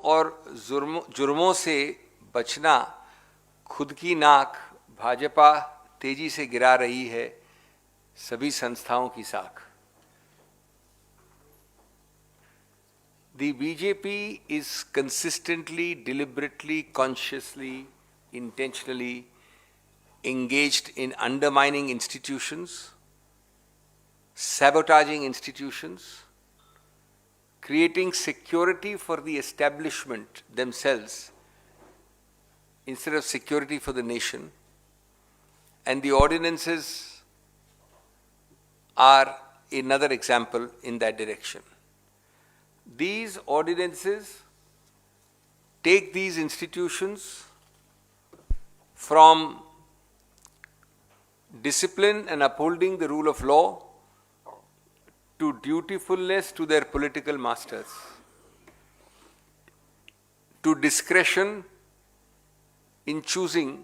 और जुर्मों से बचना खुद की नाक भाजपा तेजी से गिरा रही है सभी संस्थाओं की साख। The BJP is consistently, deliberately, consciously, intentionally engaged in undermining institutions, sabotaging institutions, creating security for the establishment themselves instead of security for the nation, and the ordinances are another example in that direction. These ordinances take these institutions from discipline and upholding the rule of law to dutifulness to their political masters, to discretion in choosing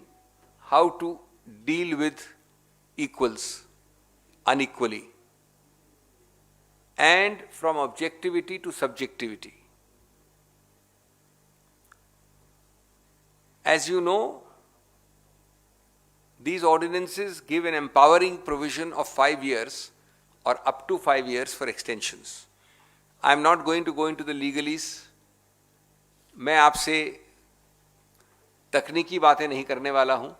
how to deal with equals unequally, and from objectivity to subjectivity. As you know, these ordinances give an empowering provision of 5 years or up to 5 years for extensions. I am not going to go into the legalese. मैं आपसे तकनीकी बातें नहीं करने वाला हूं।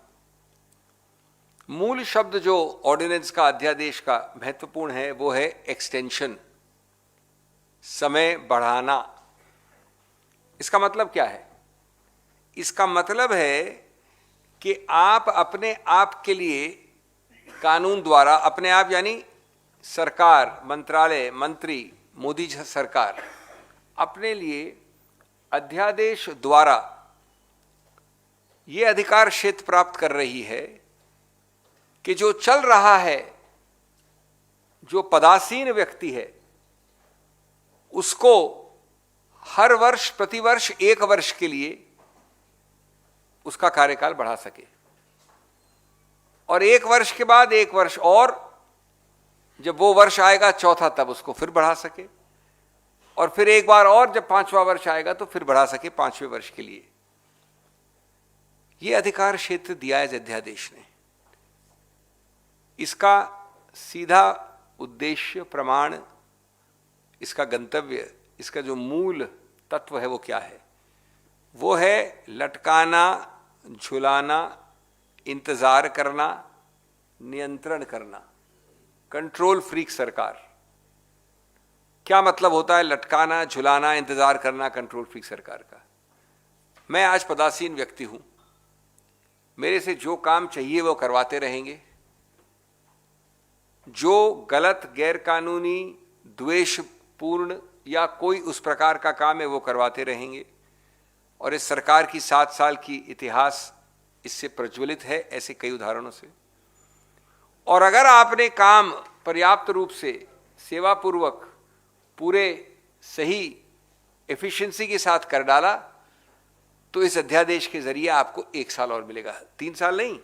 मूल शब्द जो ऑर्डिनेंस का, अध्यादेश का महत्वपूर्ण है वो है एक्सटेंशन, समय बढ़ाना। इसका मतलब क्या है? इसका मतलब है कि आप अपने आप के लिए कानून द्वारा, अपने आप यानी सरकार, मंत्रालय, मंत्री, मोदी सरकार अपने लिए अध्यादेश द्वारा ये अधिकार क्षेत्र प्राप्त कर रही है कि जो चल रहा है, जो पदासीन व्यक्ति है, उसको हर वर्ष, प्रतिवर्ष 1 वर्ष के लिए उसका कार्यकाल बढ़ा सके, और 1 वर्ष के बाद 1 वर्ष और, जब वो वर्ष आएगा चौथा तब उसको फिर बढ़ा सके, और फिर एक बार और जब 5वां वर्ष आएगा तो फिर बढ़ा सके 5वें वर्ष के लिए। ये अधिकार क्षेत्र दिया है अध्यादेश ने। इसका सीधा उद्देश्य, प्रमाण, इसका गंतव्य, इसका जो मूल तत्व है वो क्या है? वो है लटकाना, झुलाना, इंतजार करना, नियंत्रण करना, कंट्रोल फ्रीक सरकार। क्या मतलब होता है लटकाना, झुलाना, इंतजार करना, कंट्रोल फ्रीक सरकार का? मैं आज पदासीन व्यक्ति हूं, मेरे से जो काम चाहिए वो करवाते रहेंगे, जो गलत, गैरकानूनी, द्वेषपूर्ण या कोई उस प्रकार का काम है वो करवाते रहेंगे, और इस सरकार की 7 साल की इतिहास इससे प्रज्वलित है, ऐसे कई उदाहरणों से। और अगर आपने काम पर्याप्त रूप से, सेवापूर्वक, पूरे सही एफिशिएंसी के साथ कर डाला तो इस अध्यादेश के जरिए आपको 1 साल और मिलेगा। 3 साल नहीं,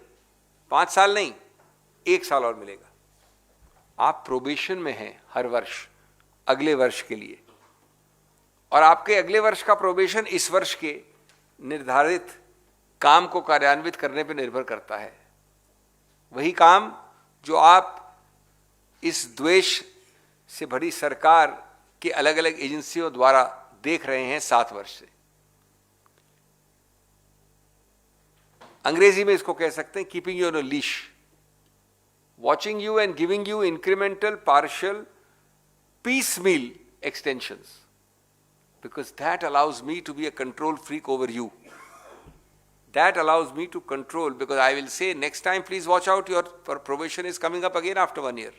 5 साल नहीं, 1 साल और मिलेगा। आप प्रोबेशन में हैं हर वर्ष अगले वर्ष के लिए, और आपके अगले वर्ष का प्रोबेशन इस वर्ष के निर्धारित काम को कार्यान्वित करने पर निर्भर करता है। वही काम जो आप इस द्वेष से भरी सरकार के अलग अलग एजेंसियों द्वारा देख रहे हैं 7 वर्ष से। अंग्रेजी में इसको कह सकते हैं keeping you on a leash, watching you and giving you incremental, partial, piecemeal extensions, because that allows me to be a control freak over you. That allows me to control, because I will say next time please watch out, your probation is coming up again after 1 year.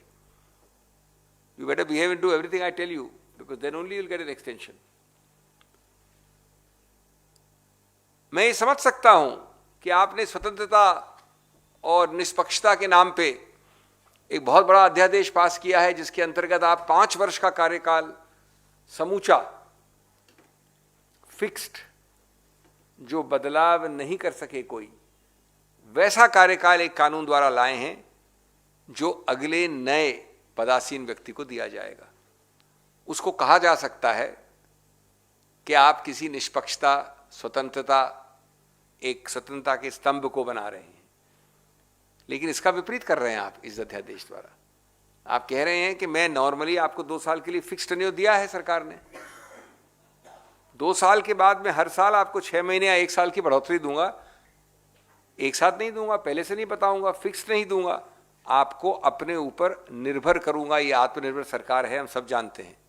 You better behave and do everything I tell you, because then only you'll get an extension. मैं ये समझ सकता हूं कि आपने स्वतंत्रता और निष्पक्षता के नाम पे एक बहुत बड़ा अध्यादेश पास किया है, जिसके अंतर्गत आप 5 वर्ष का कार्यकाल समूचा, फिक्स्ड, जो बदलाव नहीं कर सके कोई, वैसा कार्यकाल एक कानून द्वारा लाए हैं जो अगले नए पदासीन व्यक्ति को दिया जाएगा। उसको कहा जा सकता है कि आप किसी निष्पक्षता, स्वतंत्रता, एक स्वतंत्रता के स्तंभ को बना रहे हैं, लेकिन इसका विपरीत कर रहे हैं आप इस अध्यादेश द्वारा। आप कह रहे हैं कि मैं नॉर्मली आपको 2 साल के लिए फिक्स टेन्योर दिया है सरकार ने, 2 साल के बाद मैं हर साल आपको 6 महीने या 1 साल की बढ़ोतरी दूंगा, एक साथ नहीं दूंगा, पहले से नहीं बताऊंगा, फिक्स नहीं दूंगा, आपको अपने ऊपर निर्भर करूंगा। ये आत्मनिर्भर सरकार है, हम सब जानते हैं।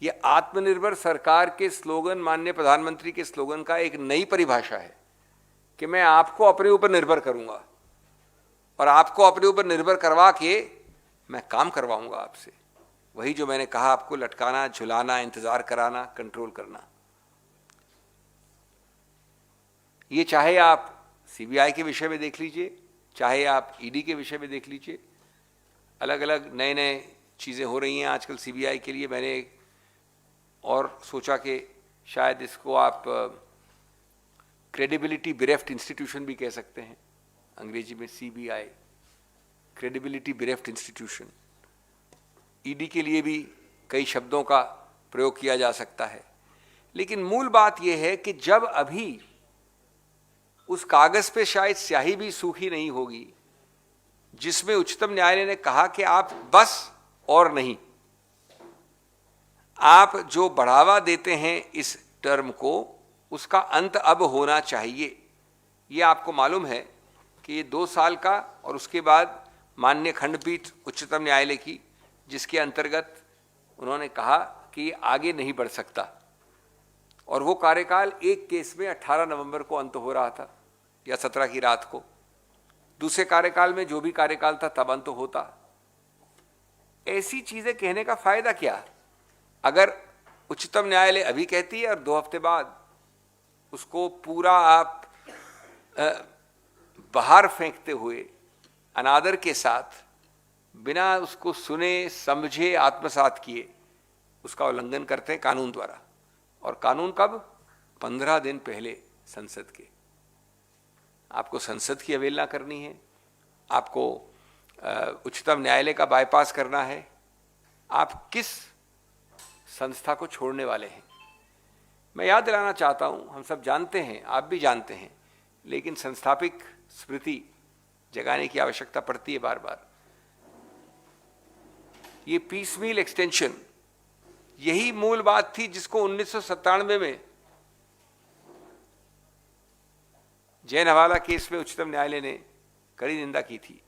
ये आत्मनिर्भर सरकार के स्लोगन, माननीय प्रधानमंत्री के स्लोगन का एक नई परिभाषा है कि मैं आपको अपने ऊपर निर्भर करूंगा और आपको अपने ऊपर निर्भर करवा के मैं काम करवाऊंगा आपसे। वही जो मैंने कहा, आपको लटकाना, झुलाना, इंतजार कराना, कंट्रोल करना। ये चाहे आप सीबीआई के विषय में देख लीजिए, चाहे आप ईडी के विषय में देख लीजिए, अलग अलग नए नए चीज़ें हो रही हैं आजकल सीबीआई के लिए। मैंने और सोचा कि शायद इसको आप क्रेडिबिलिटी बिरेफ्ट इंस्टीट्यूशन भी कह सकते हैं, अंग्रेजी में CBI, credibility bereft institution. ED के लिए भी कई शब्दों का प्रयोग किया जा सकता है, लेकिन मूल बात यह है कि जब अभी उस कागज पे शायद स्याही भी सूखी नहीं होगी जिसमें उच्चतम न्यायालय ने कहा कि आप बस और नहीं, आप जो बढ़ावा देते हैं इस टर्म को, उसका अंत अब होना चाहिए। ये आपको मालूम है कि ये 2 साल का और उसके बाद माननीय खंडपीठ उच्चतम न्यायालय की, जिसके अंतर्गत उन्होंने कहा कि ये आगे नहीं बढ़ सकता, और वो कार्यकाल एक केस में 18 नवंबर को अंत हो रहा था या 17 की रात को। दूसरे कार्यकाल में जो भी कार्यकाल था तब अंत होता। ऐसी चीजें कहने का फायदा क्या? अगर उच्चतम न्यायालय अभी कहती है और 2 हफ्ते बाद उसको पूरा आप बाहर फेंकते हुए अनादर के साथ, बिना उसको सुने समझे आत्मसात किए, उसका उल्लंघन करते हैं कानून द्वारा। और कानून कब? 15 दिन पहले संसद के। आपको संसद की अवहेलना करनी है, आपको उच्चतम न्यायालय का बाईपास करना है। आप किस संस्था को छोड़ने वाले हैं? मैं याद दिलाना चाहता हूं, हम सब जानते हैं, आप भी जानते हैं, लेकिन संस्थापिक स्मृति जगाने की आवश्यकता पड़ती है बार बार। ये पीसमील एक्सटेंशन, यही मूल बात थी जिसको 1997 में जैन हवाला केस में उच्चतम न्यायालय ने कड़ी निंदा की थी।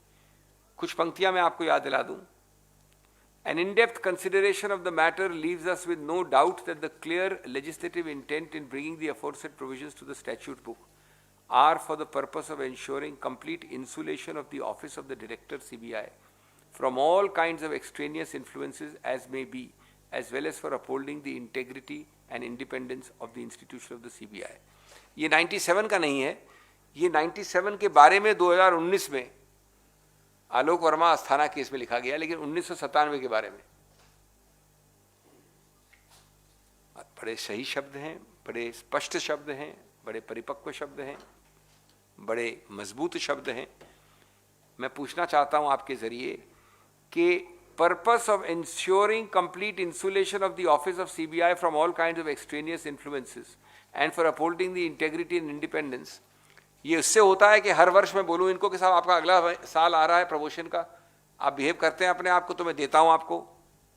कुछ पंक्तियां मैं आपको याद दिला दूं। An in-depth consideration of the matter leaves us with no doubt that the clear legislative intent in bringing the aforesaid provisions to the statute book are for the purpose of ensuring complete insulation of the office of the Director CBI from all kinds of extraneous influences as may be, as well as for upholding the integrity and independence of the institution of the CBI. ये 97 का नहीं है, ये 97 के बारे में 2019 में आलोक Verma Asthana case में लिखा गया, लेकिन 1997 के बारे में बड़े सही शब्द हैं, बड़े स्पष्ट शब्द हैं, बड़े परिपक्व शब्द हैं, बड़े मजबूत शब्द हैं। मैं पूछना चाहता हूं आपके जरिए कि purpose of ensuring complete insulation of the office of CBI from all kinds of extraneous influences and for upholding the integrity and independence, ये उससे होता है कि हर वर्ष मैं बोलूं इनको कि साहब आपका अगला साल आ रहा है प्रमोशन का, आप बिहेव करते हैं अपने आप को तो मैं देता हूं आपको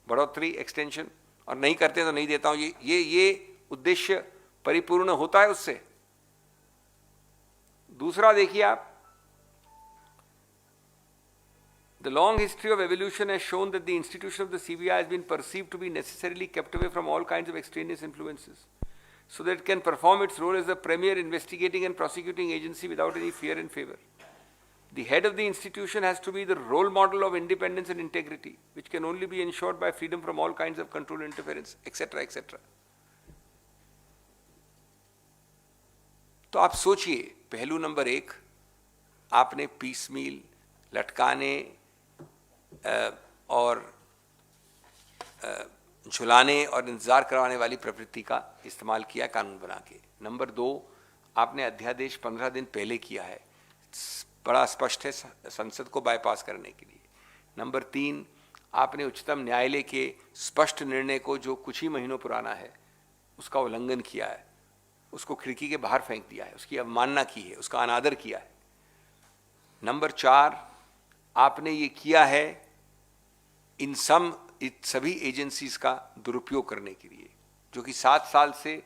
बढ़ोतरी, एक्सटेंशन, और नहीं करते तो नहीं देता हूं। ये उद्देश्य परिपूर्ण होता है उससे। दूसरा देखिए आप, The long history of evolution has shown that the institution of the CBI has been perceived to be necessarily kept away from all kinds of extraneous influences, so that it can perform its role as the premier investigating and prosecuting agency without any fear and favor. The head of the institution has to be the role model of independence and integrity, which can only be ensured by freedom from all kinds of control and interference, etc., etc. तो आप सोचिए, पहलू number 1 आपने piecemeal, लटकाने और झुलाने और इंतजार करवाने वाली प्रवृत्ति का इस्तेमाल किया कानून बना के। नंबर 2, आपने अध्यादेश 15 दिन पहले किया है, बड़ा स्पष्ट है, संसद को बाईपास करने के लिए। नंबर 3, आपने उच्चतम न्यायालय के स्पष्ट निर्णय को, जो कुछ ही महीनों पुराना है, उसका उल्लंघन किया है, उसको खिड़की के बाहर फेंक दिया है, उसकी अवमानना की है, उसका अनादर किया है। नंबर 4, आपने ये किया है इन सभी एजेंसीज का दुरुपयोग करने के लिए, जो कि 7 साल से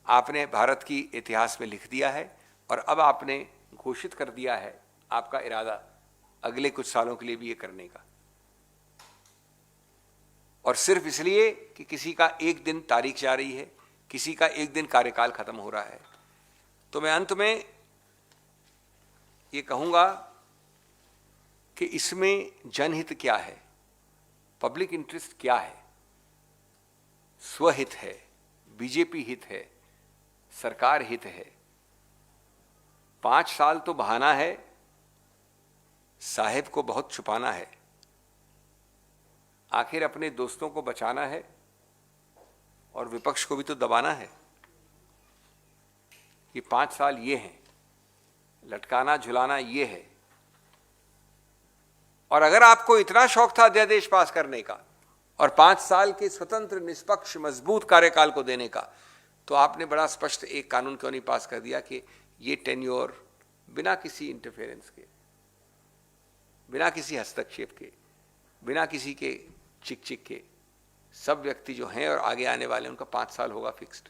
आपने भारत की इतिहास में लिख दिया है और अब आपने घोषित कर दिया है आपका इरादा अगले कुछ सालों के लिए भी ये करने का, और सिर्फ इसलिए कि किसी का एक दिन तारीख जा रही है, किसी का एक दिन कार्यकाल खत्म हो रहा है। तो मैं अंत में ये कहूंगा कि इसमें जनहित क्या है, पब्लिक इंटरेस्ट क्या है, स्वहित है, बीजेपी हित है, सरकार हित है। 5 साल तो बहाना है, साहिब को बहुत छुपाना है, आखिर अपने दोस्तों को बचाना है और विपक्ष को भी तो दबाना है। ये 5 साल ये हैं, लटकाना झुलाना ये है। और अगर आपको इतना शौक था अध्यादेश पास करने का और 5 साल के स्वतंत्र निष्पक्ष मजबूत कार्यकाल को देने का, तो आपने बड़ा स्पष्ट एक कानून क्यों नहीं पास कर दिया कि ये टेन्योर बिना किसी इंटरफेरेंस के, बिना किसी हस्तक्षेप के, बिना किसी के चिक के, सब व्यक्ति जो हैं और आगे आने वाले उनका 5 साल होगा फिक्स्ड।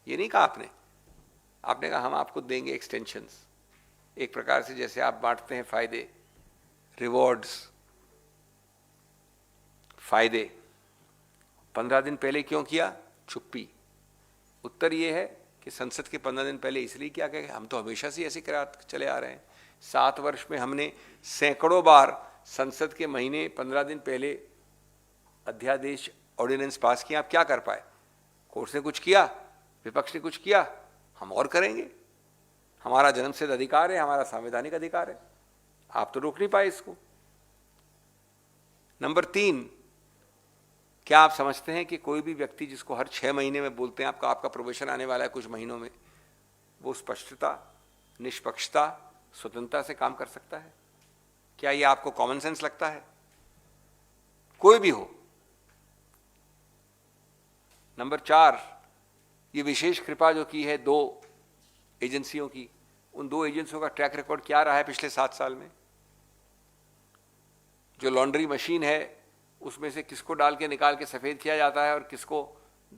ये नहीं कहा आपने, आपने कहा हम आपको देंगे एक्सटेंशंस, एक प्रकार से जैसे आप बांटते हैं फायदे, रिवॉर्ड्स, फायदे। 15 दिन पहले क्यों किया? चुप्पी। उत्तर ये है कि संसद के 15 दिन पहले इसलिए क्या कहे, हम तो हमेशा से ऐसे करा चले आ रहे हैं। 7 वर्ष में हमने सैकड़ों बार संसद के महीने 15 दिन पहले अध्यादेश ऑर्डिनेंस पास किया। आप क्या कर पाए? कोर्ट ने कुछ किया, विपक्ष ने कुछ किया, हम और करेंगे। हमारा जन्मसिद्ध अधिकार है, हमारा संवैधानिक अधिकार है, आप तो रोक नहीं पाए इसको। नंबर 3, क्या आप समझते हैं कि कोई भी व्यक्ति जिसको हर 6 महीने में बोलते हैं आपका प्रोबेशन आने वाला है कुछ महीनों में, वो स्पष्टता, निष्पक्षता, स्वतंत्रता से काम कर सकता है? क्या ये आपको कॉमन सेंस लगता है? कोई भी हो। नंबर 4, ये विशेष कृपा जो की है 2 एजेंसियों की, उन 2 एजेंसियों का ट्रैक रिकॉर्ड क्या रहा है पिछले 7 साल में? जो लॉन्ड्री मशीन है उसमें से किसको डाल के निकाल के सफेद किया जाता है और किसको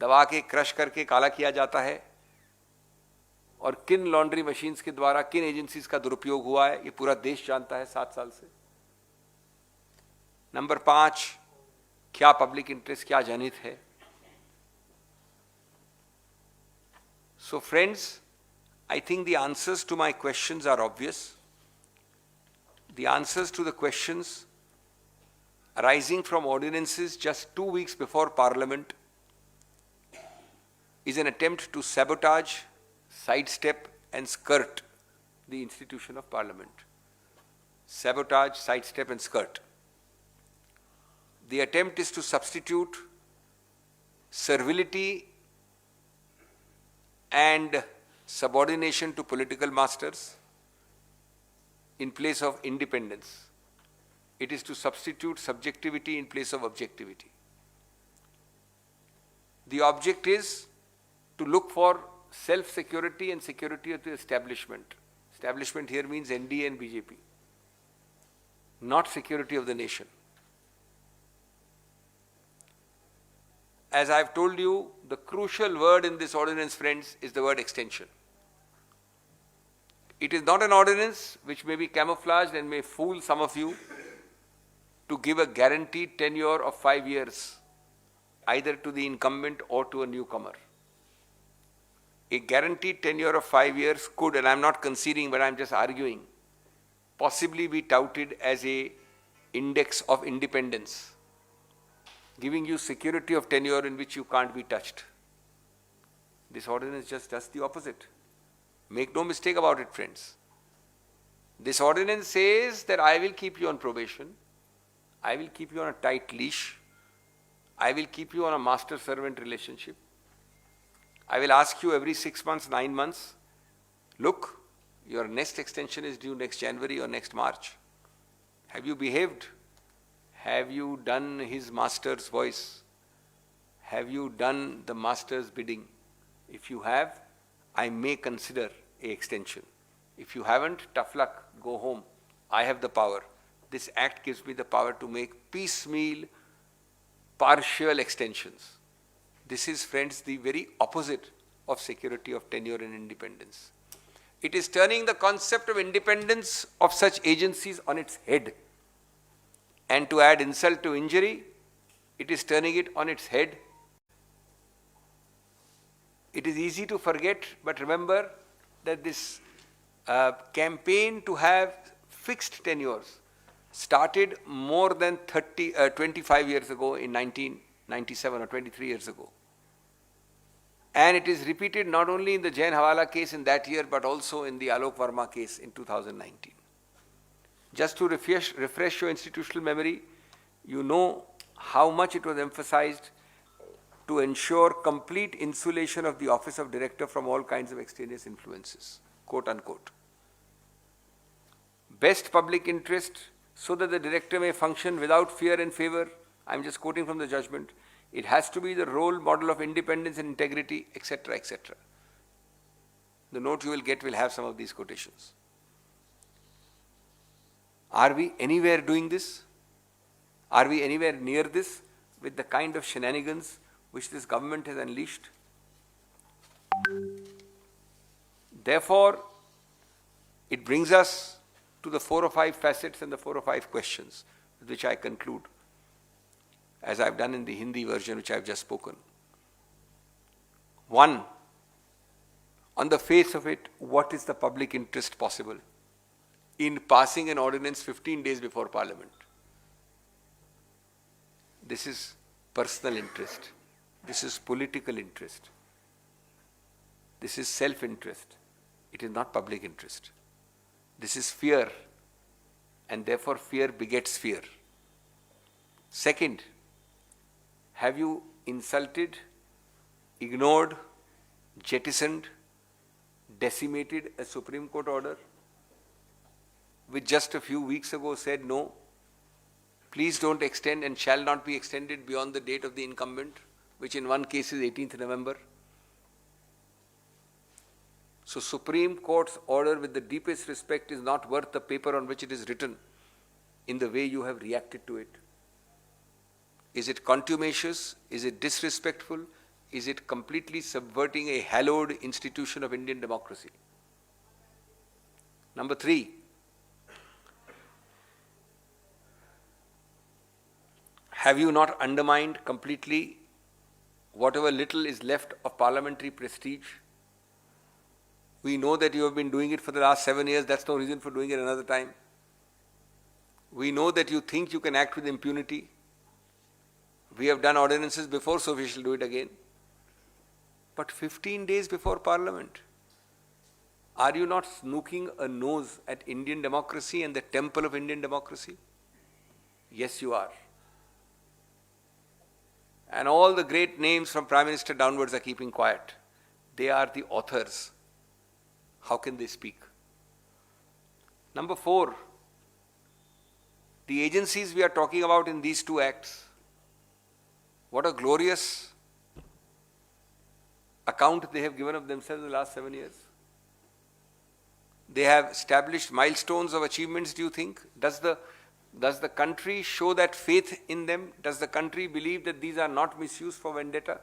दबा के क्रश करके काला किया जाता है, और किन लॉन्ड्री मशीन्स के द्वारा किन एजेंसीज का दुरुपयोग हुआ है, ये पूरा देश जानता है 7 साल से। नंबर 5, क्या पब्लिक इंटरेस्ट, क्या जनहित है? So friends, I think the answers to my questions are obvious. The answers to the questions arising from ordinances just 2 weeks before Parliament is an attempt to sabotage, sidestep and skirt the institution of Parliament. Sabotage, sidestep and skirt. The attempt is to substitute servility and subordination to political masters in place of independence. It is to substitute subjectivity in place of objectivity. The object is to look for self-security and security of the establishment. Establishment here means NDA and BJP, not security of the nation. As I have told you, the crucial word in this ordinance, friends, is the word extension. It is not an ordinance which may be camouflaged and may fool some of you to give a guaranteed tenure of 5 years, either to the incumbent or to a newcomer. A guaranteed tenure of 5 years could, and I am not conceding but I am just arguing, possibly be touted as a index of independence, giving you security of tenure in which you can't be touched. This ordinance just does the opposite. Make no mistake about it, friends. This ordinance says that I will keep you on probation, I will keep you on a tight leash, I will keep you on a master-servant relationship. I will ask you every 6 months, 9 months, look, your next extension is due next January or next March. Have you behaved? Have you done his master's voice? have you done the master's bidding? If you have, I may consider a extension. If you haven't, tough luck, go home. I have the power. This act gives me the power to make piecemeal, partial extensions. This is, friends, the very opposite of security of tenure and independence. It is turning the concept of independence of such agencies on its head. And to add insult to injury, it is turning it on its head. It is easy to forget, but remember that this campaign to have fixed tenures started more than 25 years ago in 1997 or 23 years ago. And it is repeated not only in the Jain Hawala case in that year, but also in the Alok Verma case in 2019. Just to refresh your institutional memory, you know how much it was emphasized to ensure complete insulation of the office of director from all kinds of extraneous influences, quote unquote. Best public interest, so that the director may function without fear and favor. I'm just quoting from the judgment. It has to be the role model of independence and integrity, etc., etc. The note you will get will have some of these quotations. Are we anywhere doing this? Are we anywhere near this with the kind of shenanigans which this government has unleashed? Therefore, it brings us to the 4 or 5 facets and the 4 or 5 questions with which I conclude, as I've done in the Hindi version which I've just spoken. 1. On the face of it, what is the public interest possible in passing an ordinance 15 days before Parliament? This is personal interest. This is political interest. This is self-interest. It is not public interest. This is fear, and therefore fear begets fear. Second, have you insulted, ignored, jettisoned, decimated a Supreme Court order which just a few weeks ago said no, please don't extend and shall not be extended beyond the date of the incumbent, which in one case is 18th November. So Supreme Court's order, with the deepest respect, is not worth the paper on which it is written in the way you have reacted to it. Is it contumacious? Is it disrespectful? Is it completely subverting a hallowed institution of Indian democracy? Number 3, have you not undermined completely whatever little is left of parliamentary prestige? We know that you have been doing it for the last 7 years. That's no reason for doing it another time. We know that you think you can act with impunity. We have done ordinances before, so we shall do it again. But 15 days before Parliament, are you not snooking a nose at Indian democracy and the temple of Indian democracy? Yes, you are. And all the great names from Prime Minister downwards are keeping quiet. They are the authors. How can they speak? Number 4, the agencies we are talking about in these 2 acts, what a glorious account they have given of themselves in the last 7 years. They have established milestones of achievements, do you think? Does the country show that faith in them? Does the country believe that these are not misused for vendetta?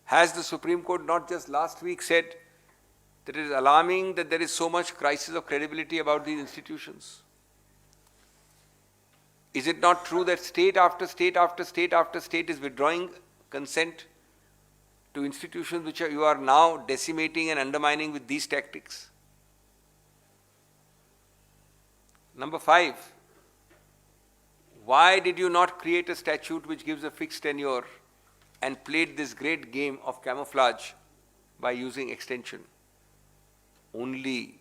Has the Supreme Court not just last week said that it is alarming that there is so much crisis of credibility about these institutions? Is it not true that state after state after state after state is withdrawing consent to institutions which you are now decimating and undermining with these tactics? Number 5, why did you not create a statute which gives a fixed tenure and played this great game of camouflage by using extension? Only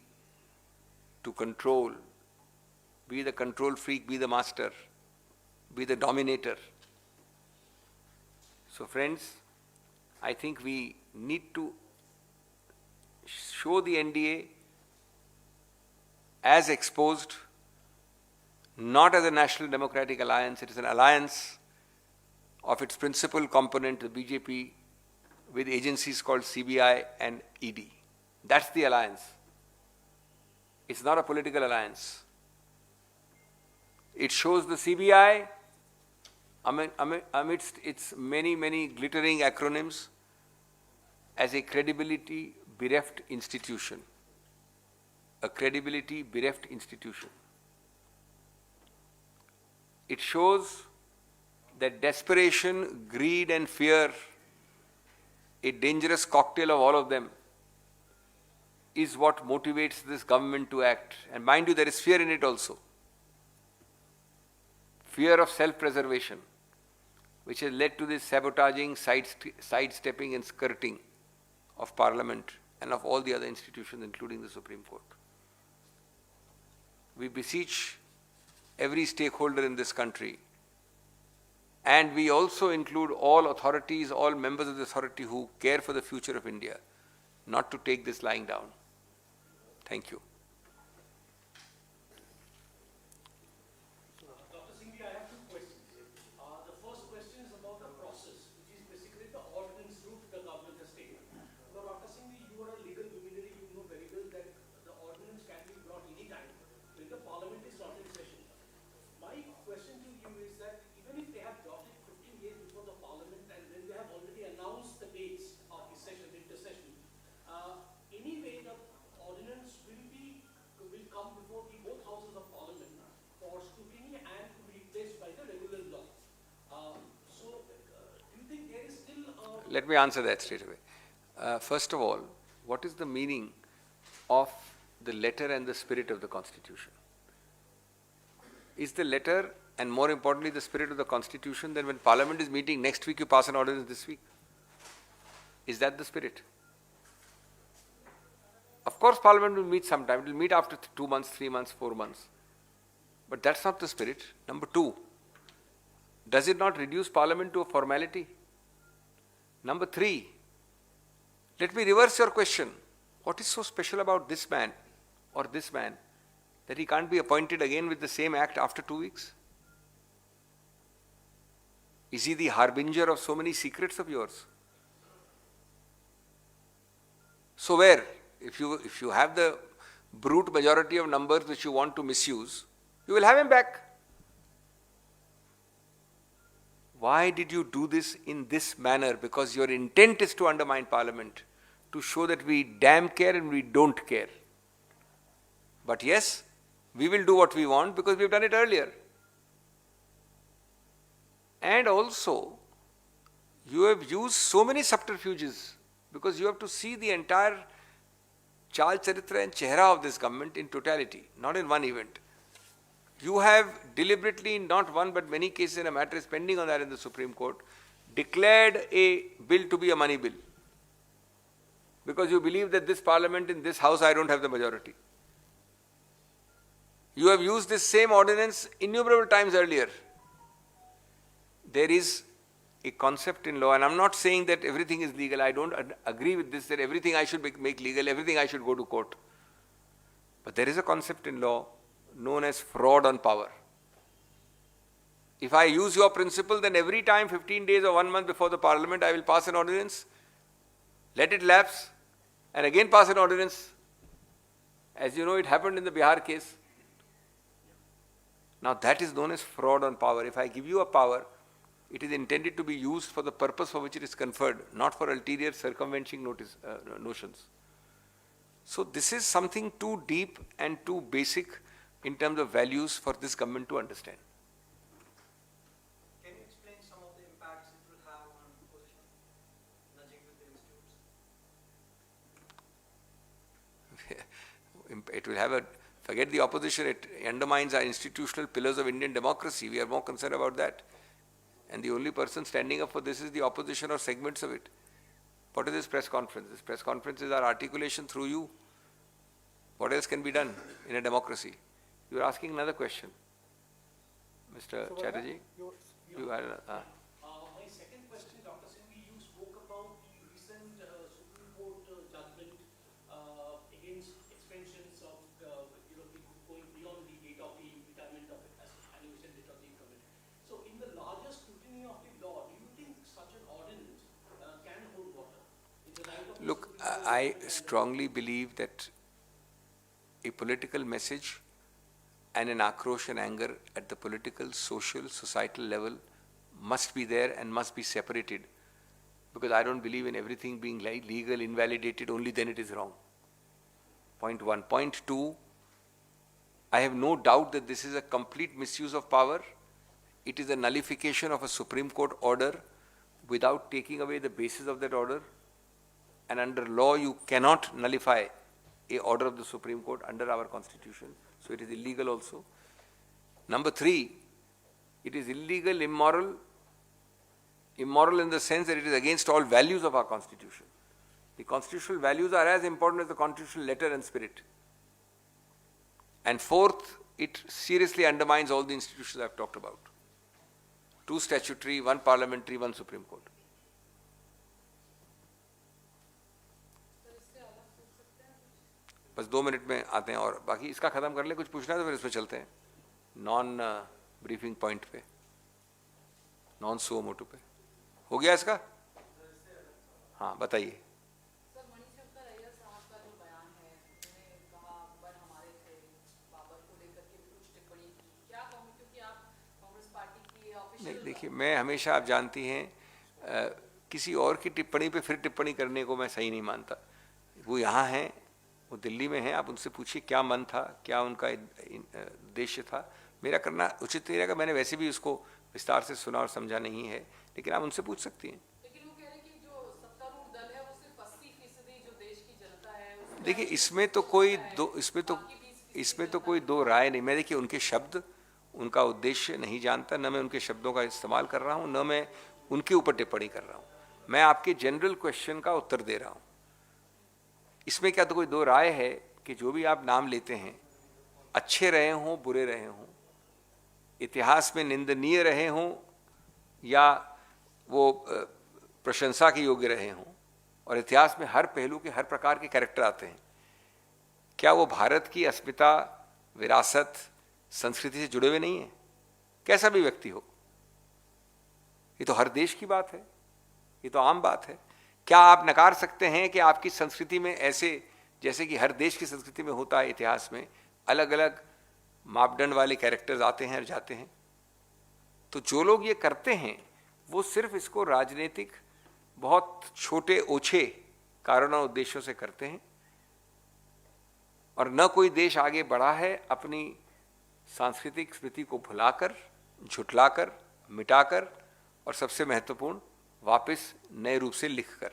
to control, be the control freak, be the master, be the dominator. So friends, I think we need to show the NDA as exposed, not as a National Democratic Alliance. It is an alliance of its principal component, the BJP, with agencies called CBI and ED. That's the alliance. It's not a political alliance. It shows the CBI, amidst its many glittering acronyms, as a credibility bereft institution. A credibility bereft institution. It shows that desperation, greed and fear, a dangerous cocktail of all of them, is what motivates this government to act. And mind you, there is fear in it also. Fear of self-preservation, which has led to this sabotaging, sidestepping and skirting of Parliament and of all the other institutions, including the Supreme Court. We beseech every stakeholder in this country, and we also include all authorities, all members of the authority who care for the future of India, not to take this lying down. Thank you. Dr. Singhvi, I have two questions. The first question is about the process, which is basically the ordinance route the government has taken. Now, Dr. Singhvi, you are a legal luminary. You know very well that the ordinance can be brought any time when the Parliament is not in session. My question to you is that even if they have brought it 15 days before the Parliament and when they have already announced the dates of the session, intersession, anyway the ordinance will come before the both houses of Parliament for scrutiny and to be replaced by the regular law. Do you think there is still a... Let me answer that straight away. First of all, what is the meaning of the letter and the spirit of the Constitution? Is the letter and more importantly the spirit of the Constitution that when Parliament is meeting next week you pass an ordinance this week? Is that the spirit? Of course Parliament will meet sometime. It will meet after 2 months, 3 months, 4 months. But that's not the spirit. Number two, does it not reduce Parliament to a formality? Number three, let me reverse your question. What is so special about this man or this man that he can't be appointed again with the same act after 2 weeks? Is he the harbinger of so many secrets of yours? So where? If you have the brute majority of numbers which you want to misuse, you will have him back. Why did you do this in this manner? Because your intent is to undermine Parliament, to show that we damn care and we don't care. But yes, we will do what we want because we have done it earlier. And also, you have used so many subterfuges because you have to see the entire Chal Charitra and Chehra of this government in totality, not in one event. You have deliberately, not one but many cases, in a matter is pending on that in the Supreme Court, declared a bill to be a money bill. Because you believe that this Parliament, in this House, I don't have the majority. You have used this same ordinance innumerable times earlier. There is a concept in law, and I'm not saying that everything is legal. I don't agree with this, that everything I should make legal, everything I should go to court. But there is a concept in law known as fraud on power. If I use your principle, then every time 15 days or 1 month before the Parliament, I will pass an ordinance, let it lapse, and again pass an ordinance. As you know, it happened in the Bihar case. Now that is known as fraud on power. If I give you a power, it is intended to be used for the purpose for which it is conferred, not for ulterior circumventing notions. So this is something too deep and too basic in terms of values for this government to understand. Can you explain some of the impacts it will have on opposition, nudging with the institutes? It will have a, forget the opposition, it undermines our institutional pillars of Indian democracy. We are more concerned about that. And the only person standing up for this is the opposition or segments of it. What is this press conference? This press conference is our articulation through you. What else can be done in a democracy? You are asking another question. Mr. So Chatterjee, you are... My second question, Dr. Singhvi, you spoke about the recent Supreme Court judgment against extensions of going beyond the date of the retirement of animation date of the incumbent. So in the larger scrutiny of the law, do I strongly believe that a political message and an akrosh and anger at the political, social, societal level must be there and must be separated, because I don't believe in everything being legal, invalidated, only then it is wrong. Point one. Point two, I have no doubt that this is a complete misuse of power. It is a nullification of a Supreme Court order without taking away the basis of that order. And under law, you cannot nullify a order of the Supreme Court under our constitution. So it is illegal also. Number three, it is illegal, immoral in the sense that it is against all values of our constitution. The constitutional values are as important as the constitutional letter and spirit. And fourth, it seriously undermines all the institutions I have talked about. 2 statutory, 1 parliamentary, 1 Supreme Court. बस 2 minute में आते हैं और बाकी इसका खत्म कर ले, कुछ पूछना है तो फिर इसमें चलते हैं नॉन ब्रीफिंग पॉइंट पे, नॉन सो मोटो पे। हो गया इसका? हाँ बताइए। नहीं देखिए, मैं हमेशा, आप जानती हैं, किसी और की टिप्पणी पे फिर टिप्पणी करने को मैं सही नहीं मानता। वो यहाँ हैं, वो दिल्ली में हैं, आप उनसे पूछिए क्या मन था, क्या उनका उद्देश्य था। मेरा करना उचित नहीं रहेगा, मैंने वैसे भी उसको विस्तार से सुना और समझा नहीं है, लेकिन आप उनसे पूछ सकती हैं। लेकिन वो कह रहे हैं कि जो सत्तारूढ़ दल है वो सिर्फ 80% जो देश की जनता है। देखिए इसमें तो कोई दो राय नहीं। मैं देखिए उनके शब्द, उनका उद्देश्य नहीं जानता, न मैं उनके शब्दों का इस्तेमाल कर रहा हूँ, न मैं उनके ऊपर टिप्पणी कर रहा हूँ। मैं आपके जनरल क्वेश्चन का उत्तर दे रहा हूँ। इसमें क्या तो कोई दो राय है कि जो भी आप नाम लेते हैं, अच्छे रहे हों, बुरे रहे हों, इतिहास में निंदनीय रहे हों या वो प्रशंसा के योग्य रहे हों, और इतिहास में हर पहलू के हर प्रकार के कैरेक्टर आते हैं, क्या वो भारत की अस्मिता, विरासत, संस्कृति से जुड़े हुए नहीं हैं? कैसा भी व्यक्ति हो, ये तो हर देश की बात है, ये तो आम बात है। क्या आप नकार सकते हैं कि आपकी संस्कृति में ऐसे, जैसे कि हर देश की संस्कृति में होता है, इतिहास में अलग अलग मापदंड वाले कैरेक्टर्स आते हैं और जाते हैं? तो जो लोग ये करते हैं वो सिर्फ इसको राजनीतिक बहुत छोटे ओछे कारणों उद्देश्यों से करते हैं, और न कोई देश आगे बढ़ा है अपनी सांस्कृतिक स्मृति को भुलाकर, झुठलाकर, मिटाकर, और सबसे महत्वपूर्ण वापस नए रूप से लिखकर।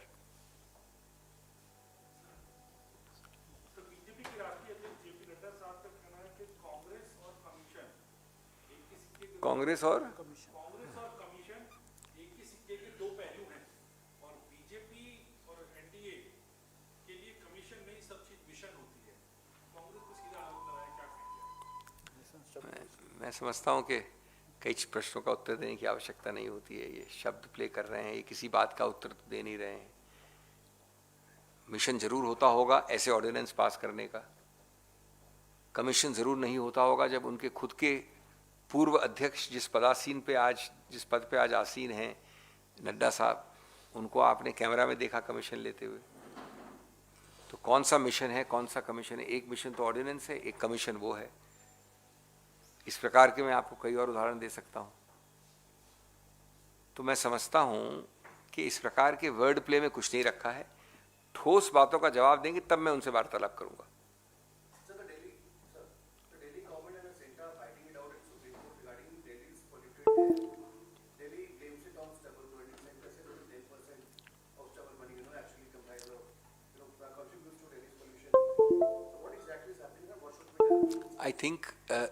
बीजेपी के राष्ट्रीय अध्यक्ष जेपी नड्डा साहब का कहना है कि कांग्रेस और कमीशन एक ही सिक्के के दो पहलू हैं, और बीजेपी और एनडीए के लिए कमीशन में ही सब चीज मिशन होती है। कांग्रेस को सीधा आरोप लगाया, क्या कहेंगे? मैं समझता हूं कि कई प्रश्नों का उत्तर देने की आवश्यकता नहीं होती है। ये शब्द प्ले कर रहे हैं, ये किसी बात का उत्तर दे नहीं रहे हैं। मिशन जरूर होता होगा ऐसे ऑर्डिनेंस पास करने का, कमीशन जरूर नहीं होता होगा जब उनके खुद के पूर्व अध्यक्ष जिस पद पे आज आसीन हैं नड्डा साहब, उनको आपने कैमरा में देखा कमीशन लेते हुए। तो कौन सा मिशन है, कौन सा कमीशन है? एक मिशन तो ऑर्डिनेंस है, एक कमीशन वो है। इस प्रकार के मैं आपको कई और उदाहरण दे सकता हूं। तो मैं समझता हूं कि इस प्रकार के वर्ड प्ले में कुछ नहीं रखा है। ठोस बातों का जवाब देंगे तब मैं उनसे वार्तालाप करूंगा। I think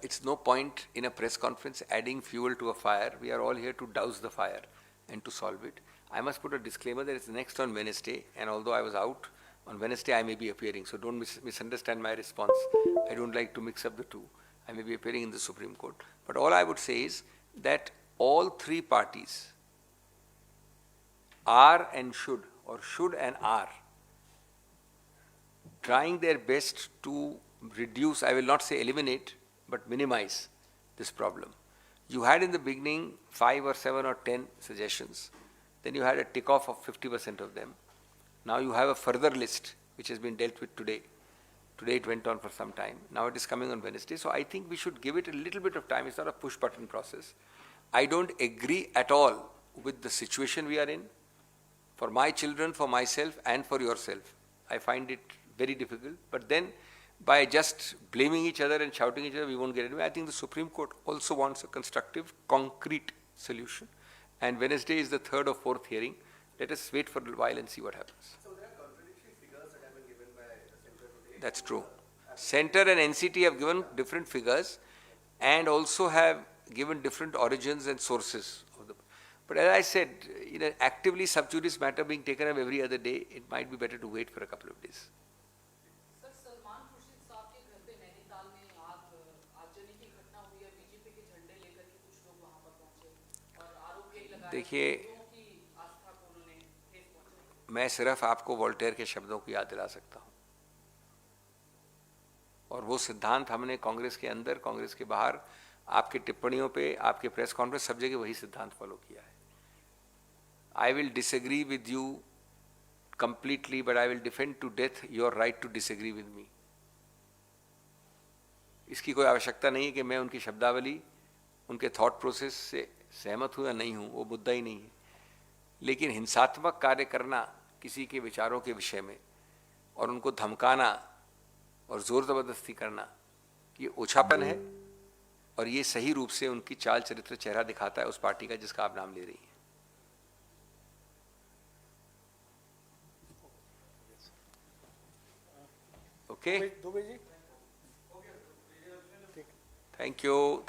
it's no point in a press conference adding fuel to a fire. We are all here to douse the fire and to solve it. I must put a disclaimer that it's next on Wednesday, and although I was out on Wednesday, I may be appearing. So don't misunderstand my response. I don't like to mix up the two. I may be appearing in the Supreme Court. But all I would say is that all three parties are and should, or should and are, trying their best to reduce, I will not say eliminate, but minimize this problem. You had in the beginning 5 or 7 or 10 suggestions. Then you had a tick off of 50% of them. Now you have a further list which has been dealt with today. Today it went on for some time. Now it is coming on Wednesday. So I think we should give it a little bit of time. It's not a push button process. I don't agree at all with the situation we are in. For my children, for myself, and for yourself, I find it very difficult. But then, by just blaming each other and shouting each other, we won't get anywhere. I think the Supreme Court also wants a constructive, concrete solution. And Wednesday is the third or fourth hearing. Let us wait for a while and see what happens. So there are contradictory figures that have been given by the center today. That's true. Center and NCT have given different figures and also have given different origins and sources of the. But as I said, in an actively sub judice matter being taken up every other day, it might be better to wait for a couple of days. Sir Salman Khurshid साहब के घर पे नैनीताल में आगजनी की घटना हुई है, बीजेपी के झंडे लेकर के कुछ लोग वहां पर पहुंचे और आरोप यही लगाया देखिए, लोगों की आस्था को उन्होंने ठेस पहुंचाई। मैं सिर्फ आपको वोल्टेयर के शब्दों को याद दिला सकता हूं और वो सिद्धांत हमने कांग्रेस के अंदर, कांग्रेस के बाहर, आपकी टिप्पणियों पे, आपके प्रेस कॉन्फ्रेंस, सब जगह वही सिद्धांत फॉलो किया है. I will disagree with you completely, but I will defend to death your right to disagree with me. इसकी कोई आवश्यकता नहीं है कि मैं उनकी शब्दावली, उनके थॉट प्रोसेस से सहमत हूं या नहीं हूं, वो मुद्दा ही नहीं है. लेकिन हिंसात्मक कार्य करना किसी के विचारों के विषय में और उनको धमकाना और जोर जबरदस्ती करना, ये ओछापन है और ये सही रूप से उनकी चाल चरित्र चेहरा दिखाता है उस पार्टी का जिसका आप नाम ले रही हैं. Okay? Dubey ji Thank you.